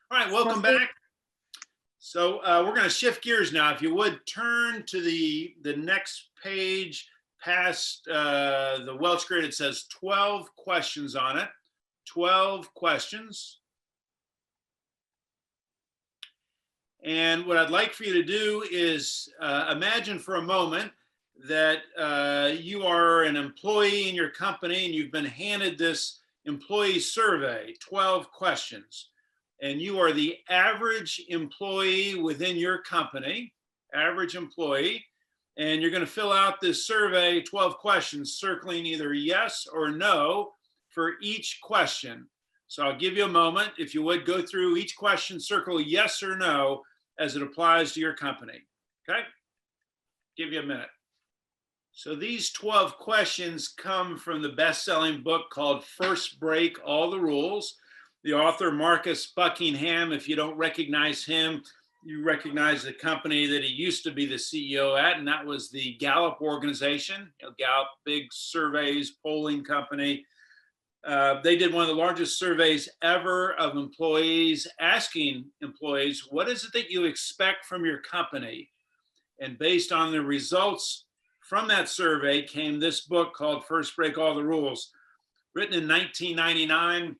All right, welcome back. So we're going to shift gears now. If you would turn to the next page past the Welch grid, it says 12 questions on it. 12 questions. And what I'd like for you to do is imagine for a moment that you are an employee in your company and you've been handed this employee survey, 12 questions. And you are the average employee within your company, average employee, and you're going to fill out this survey, 12 questions, circling either yes or no for each question. So I'll give you a moment. If you would go through each question, circle yes or no as it applies to your company. Okay? Give you a minute. So these 12 questions come from the best-selling book called First Break All the Rules. The author, Marcus Buckingham, if you don't recognize him, you recognize the company that he used to be the CEO at, and that was the Gallup organization. Gallup, big surveys, polling company. They did one of the largest surveys ever of employees, asking employees, what is it that you expect from your company? And based on the results from that survey came this book called First Break All the Rules. Written in 1999,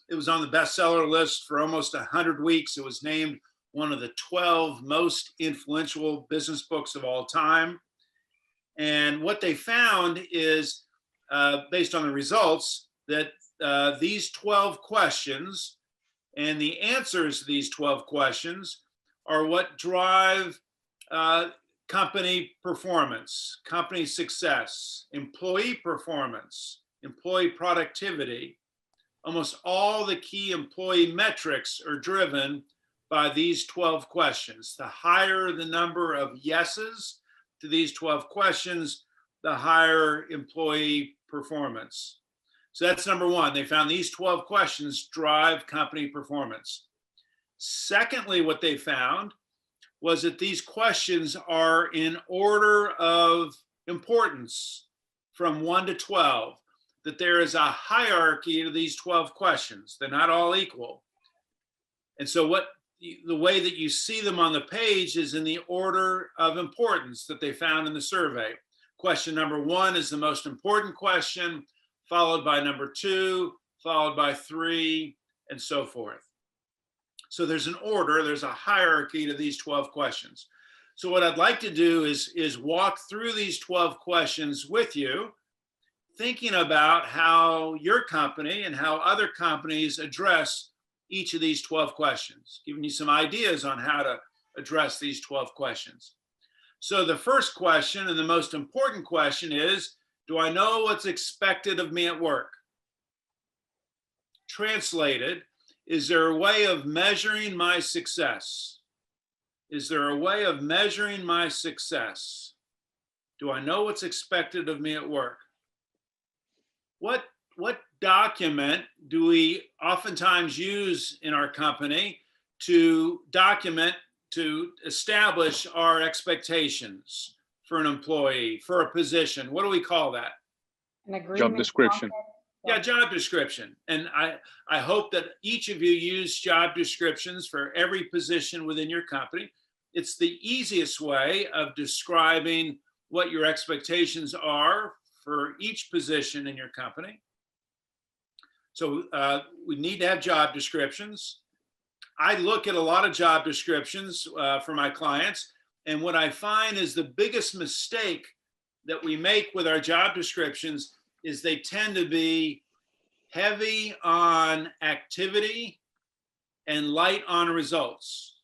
it was on the bestseller list for almost 100 weeks. It was named one of the 12 most influential business books of all time. And what they found is, based on the results, that these 12 questions and the answers to these 12 questions are what drive company performance, company success, employee performance, employee productivity. Almost all the key employee metrics are driven by these 12 questions. The higher the number of yeses to these 12 questions, the higher employee performance. So that's number one. They found these 12 questions drive company performance. Secondly, what they found was that these questions are in order of importance from 1 to 12, that there is a hierarchy to these 12 questions. They're not all equal. And so the way that you see them on the page is in the order of importance that they found in the survey. Question number 1 is the most important question, followed by number 2, followed by 3, and so forth. So there's an order, there's a hierarchy to these 12 questions. So what I'd like to do is walk through these 12 questions with you, thinking about how your company and how other companies address each of these 12 questions, giving you some ideas on how to address these 12 questions. So the first question and the most important question is, do I know what's expected of me at work? Translated, is there a way of measuring my success? Is there a way of measuring my success? Do I know what's expected of me at work? What document do we oftentimes use in our company to document, to establish our expectations for an employee, for a position? What do we call that? An agreement. Job description. Yeah, job description. And I hope that each of you use job descriptions for every position within your company. It's the easiest way of describing what your expectations are for each position in your company. So we need to have job descriptions. I look at a lot of job descriptions for my clients, and what I find is the biggest mistake that we make with our job descriptions is they tend to be heavy on activity and light on results.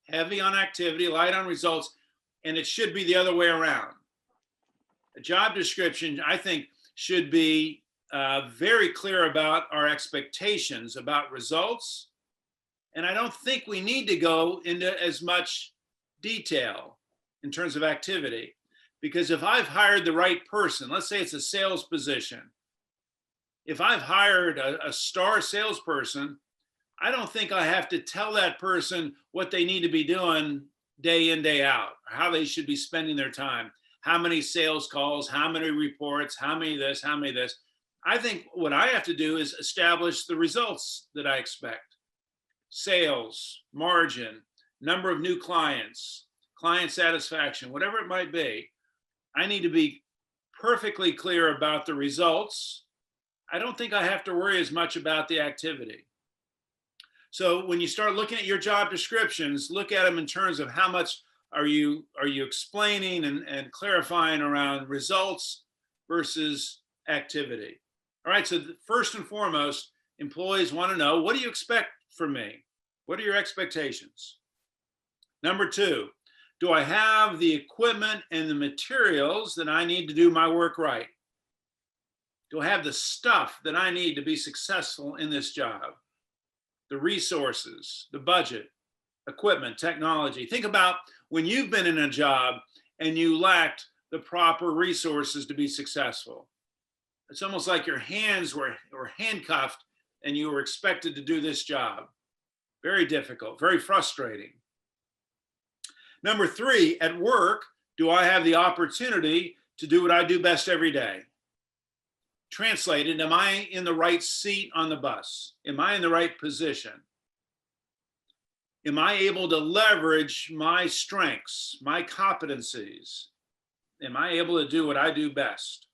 Heavy on activity, light on results, and it should be the other way around. A job description, I think, should be very clear about our expectations about results. And I don't think we need to go into as much detail in terms of activity. Because if I've hired the right person, let's say it's a sales position, if I've hired a star salesperson, I don't think I have to tell that person what they need to be doing day in, day out, or how they should be spending their time, how many sales calls, how many reports, how many this, how many this. I think what I have to do is establish the results that I expect. sales, margin, number of new clients, client satisfaction, whatever it might be. I need to be perfectly clear about the results. I don't think I have to worry as much about the activity. So when you start looking at your job descriptions, look at them in terms of how much are you explaining and clarifying around results versus activity. All right, so first and foremost, employees want to know, what do you expect from me? What are your expectations? Number two, do I have the equipment and the materials that I need to do my work right? Do I have the stuff that I need to be successful in this job? The resources, the budget, equipment, technology. Think about when you've been in a job and you lacked the proper resources to be successful. It's almost like your hands were handcuffed and you were expected to do this job. Very difficult, very frustrating. Number three, at work, do I have the opportunity to do what I do best every day? Translated, am I in the right seat on the bus? Am I in the right position? Am I able to leverage my strengths, my competencies? Am I able to do what I do best?